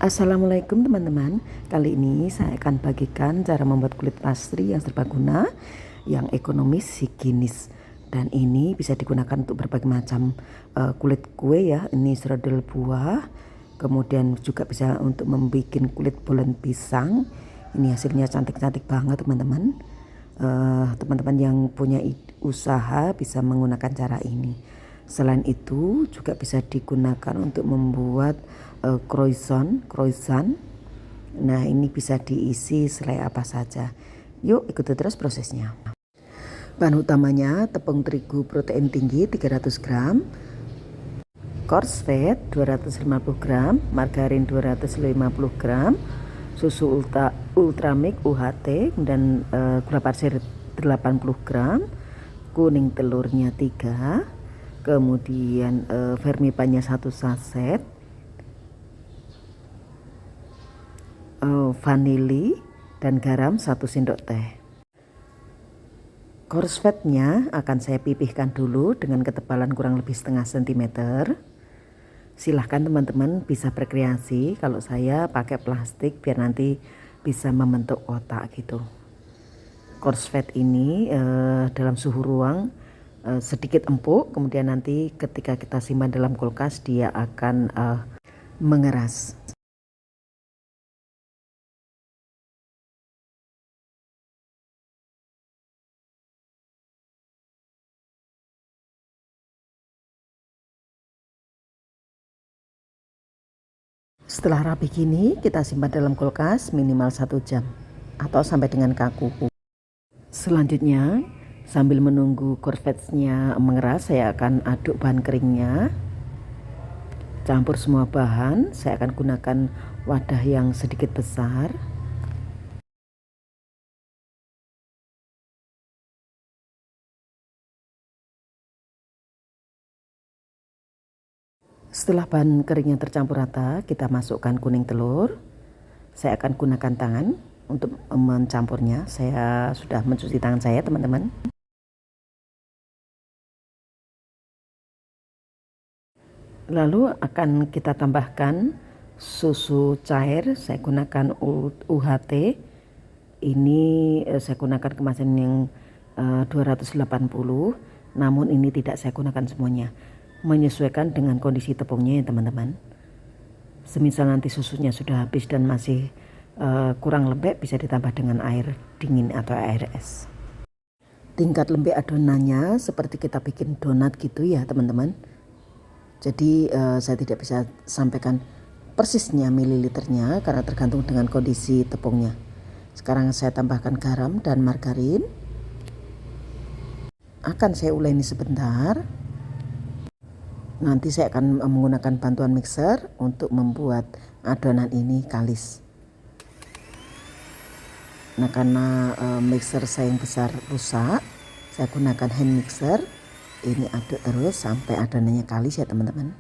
Assalamualaikum teman-teman. Kali ini saya akan bagikan cara membuat kulit pastry yang serbaguna, yang ekonomis, higienis, dan ini bisa digunakan untuk berbagai macam kulit kue ya. Ini serudel buah, kemudian juga bisa untuk membuat kulit bolen pisang. Ini hasilnya cantik-cantik banget teman-teman. Teman-teman yang punya usaha bisa menggunakan cara ini. Selain itu juga bisa digunakan untuk membuat croissant. Nah, ini bisa diisi selai apa saja. Yuk ikuti terus prosesnya. Bahan utamanya tepung terigu protein tinggi 300 gram, coarse fat 250 gram, margarin 250 gram, susu ultramilk UHT, dan gula pasir 80 gram, kuning telurnya 3, kemudian vermipannya 1 saset, vanili dan garam 1 sendok teh. Coarse fatnya akan saya pipihkan dulu dengan ketebalan kurang lebih setengah sentimeter. Silahkan teman-teman bisa berkreasi, kalau saya pakai plastik biar nanti bisa membentuk kotak gitu. Coarse fat ini dalam suhu ruang sedikit empuk, kemudian nanti ketika kita simpan dalam kulkas dia akan mengeras. Setelah rapi gini, kita simpan dalam kulkas minimal 1 jam atau sampai dengan kaku. Selanjutnya, sambil menunggu courgette-nya mengeras, saya akan aduk bahan keringnya. Campur semua bahan, saya akan gunakan wadah yang sedikit besar. Setelah bahan keringnya tercampur rata, kita masukkan kuning telur. Saya akan gunakan tangan untuk mencampurnya. Saya sudah mencuci tangan saya, teman-teman. Lalu akan kita tambahkan susu cair. Saya gunakan UHT. Ini saya gunakan kemasan yang 280, namun ini tidak saya gunakan semuanya. Menyesuaikan dengan kondisi tepungnya ya teman-teman. Semisal nanti susunya sudah habis dan masih kurang lembek, bisa ditambah dengan air dingin atau air es. Tingkat lembek adonannya seperti kita bikin donat gitu ya teman-teman. Jadi saya tidak bisa sampaikan persisnya mililiternya karena tergantung dengan kondisi tepungnya. Sekarang saya tambahkan garam dan margarin. Akan saya uleni sebentar. Nanti saya akan menggunakan bantuan mixer untuk membuat adonan ini kalis. Nah, karena mixer saya yang besar rusak, saya gunakan hand mixer. Ini aduk terus sampai adonannya kalis ya teman-teman.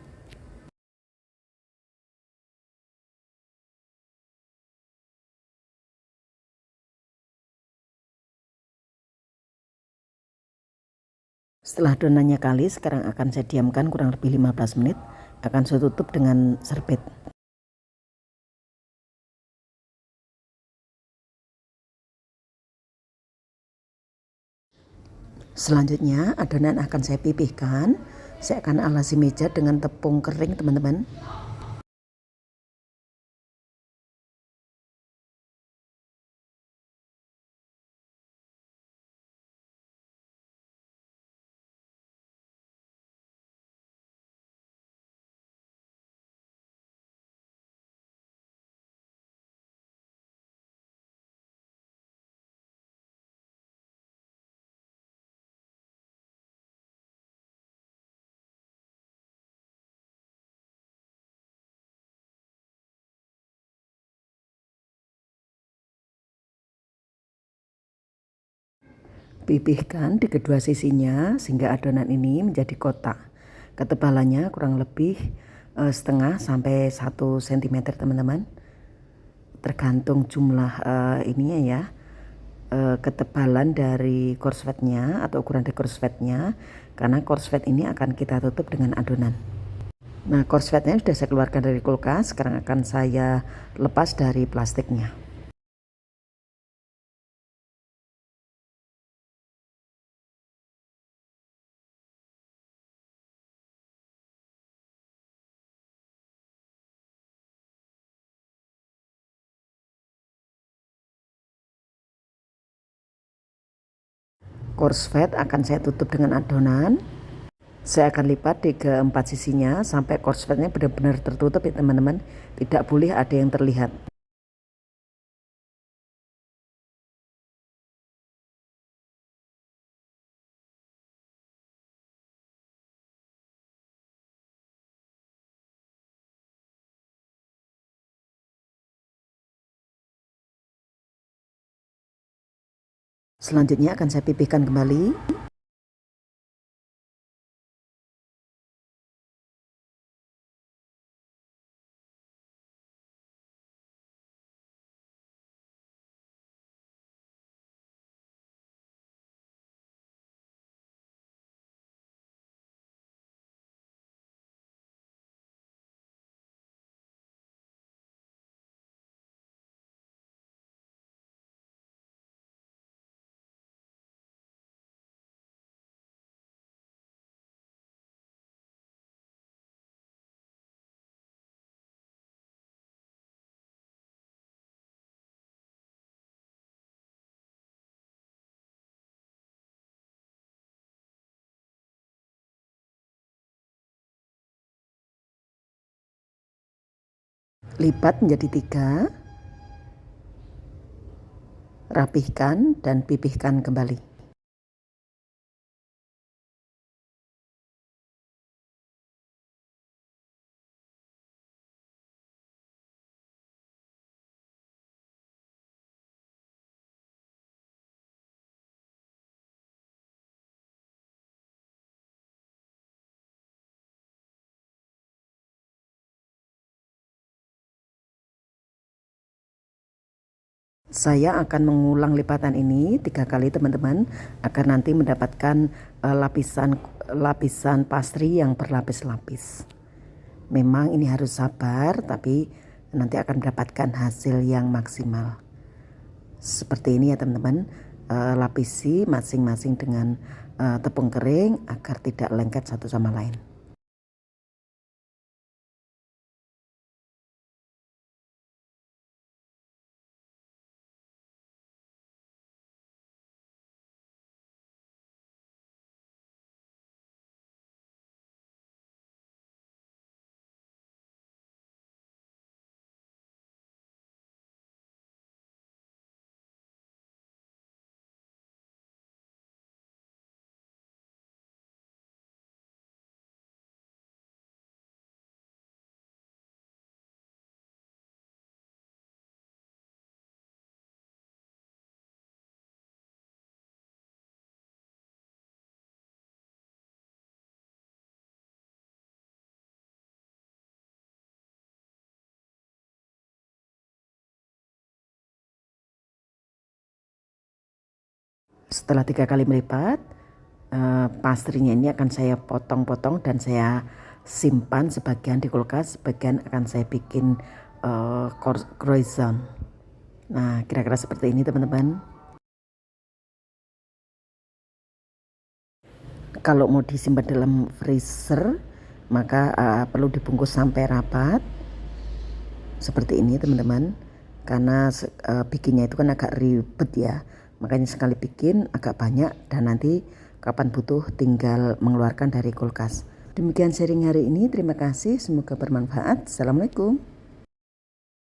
Setelah adonannya kalis, sekarang akan saya diamkan kurang lebih 15 menit. Akan saya tutup dengan serbet. Selanjutnya adonan akan saya pipihkan. Saya akan alasi meja dengan tepung kering teman-teman. Pipihkan di kedua sisinya sehingga adonan ini menjadi kotak. Ketebalannya kurang lebih setengah sampai 1 cm teman-teman. Tergantung jumlah ininya ya. Ketebalan dari coarse fatnya atau ukuran dari coarse fatnya, karena coarse fat ini akan kita tutup dengan adonan. Nah, korsletnya sudah saya keluarkan dari kulkas, sekarang akan saya lepas dari plastiknya. Korslet akan saya tutup dengan adonan. Saya akan lipat di keempat sisinya sampai korsletnya benar-benar tertutup ya teman-teman. Tidak boleh ada yang terlihat. Selanjutnya akan saya pipihkan kembali. Lipat menjadi 3, rapihkan dan pipihkan kembali. Saya akan mengulang lipatan ini 3 kali teman-teman, agar nanti mendapatkan lapisan pastry yang berlapis-lapis. Memang ini harus sabar, tapi nanti akan mendapatkan hasil yang maksimal. Seperti ini ya teman-teman, lapisi masing-masing dengan tepung kering agar tidak lengket satu sama lain. Setelah 3 kali melipat, pastrinya ini akan saya potong-potong dan saya simpan, sebagian di kulkas, sebagian akan saya bikin croissant. Nah, kira-kira seperti ini teman-teman. Kalau mau disimpan dalam freezer, maka perlu dibungkus sampai rapat seperti ini teman-teman, karena bikinnya itu kan agak ribet ya, makanya sekali bikin agak banyak dan nanti kapan butuh tinggal mengeluarkan dari kulkas. Demikian sharing hari ini, terima kasih, semoga bermanfaat. Assalamualaikum.